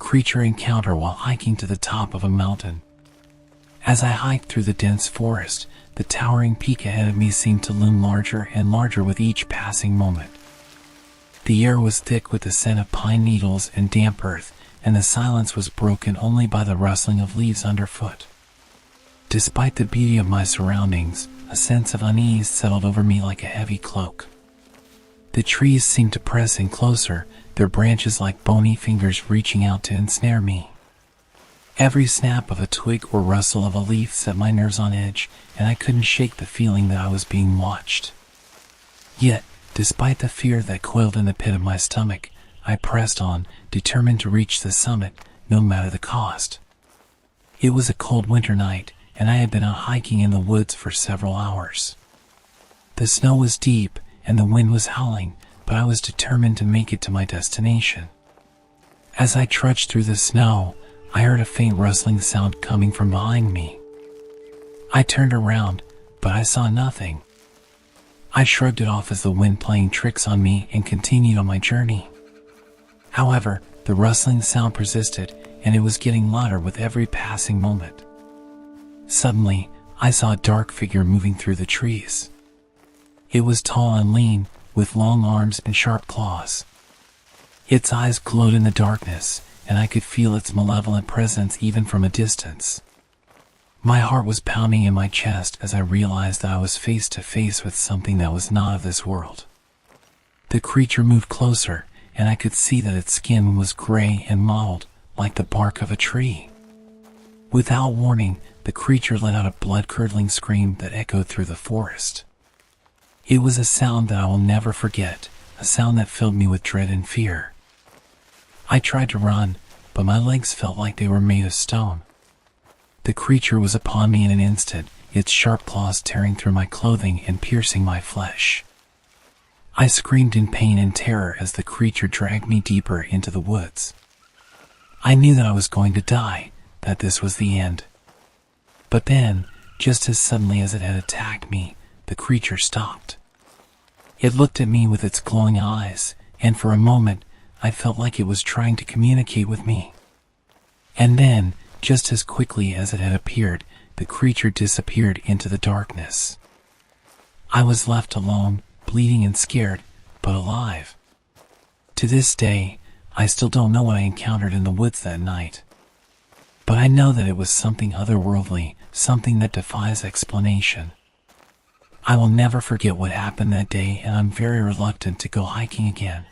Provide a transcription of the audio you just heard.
creature encounter while hiking to the top of a mountain. As I hiked through the dense forest, the towering peak ahead of me seemed to loom larger and larger with each passing moment. The air was thick with the scent of pine needles and damp earth, and the silence was broken only by the rustling of leaves underfoot. Despite the beauty of my surroundings, a sense of unease settled over me like a heavy cloak. The trees seemed to press in closer, their branches like bony fingers reaching out to ensnare me. Every snap of a twig or rustle of a leaf set my nerves on edge, and I couldn't shake the feeling that I was being watched. Yet, despite the fear that coiled in the pit of my stomach, I pressed on, determined to reach the summit, no matter the cost. It was a cold winter night, and I had been out hiking in the woods for several hours. The snow was deep, and the wind was howling, but I was determined to make it to my destination. As I trudged through the snow, I heard a faint rustling sound coming from behind me. I turned around, but I saw nothing. I shrugged it off as the wind playing tricks on me and continued on my journey. However, the rustling sound persisted, and it was getting louder with every passing moment. Suddenly, I saw a dark figure moving through the trees. It was tall and lean, with long arms and sharp claws. Its eyes glowed in the darkness, and I could feel its malevolent presence even from a distance. My heart was pounding in my chest as I realized that I was face to face with something that was not of this world. The creature moved closer, and I could see that its skin was gray and mottled, like the bark of a tree. Without warning, the creature let out a blood-curdling scream that echoed through the forest. It was a sound that I will never forget, a sound that filled me with dread and fear. I tried to run, but my legs felt like they were made of stone. The creature was upon me in an instant, its sharp claws tearing through my clothing and piercing my flesh. I screamed in pain and terror as the creature dragged me deeper into the woods. I knew that I was going to die, that this was the end. But then, just as suddenly as it had attacked me, the creature stopped. It looked at me with its glowing eyes, and for a moment, I felt like it was trying to communicate with me. And then, just as quickly as it had appeared, the creature disappeared into the darkness. I was left alone, bleeding and scared, but alive. To this day, I still don't know what I encountered in the woods that night. But I know that it was something otherworldly, something that defies explanation. I will never forget what happened that day, and I'm very reluctant to go hiking again.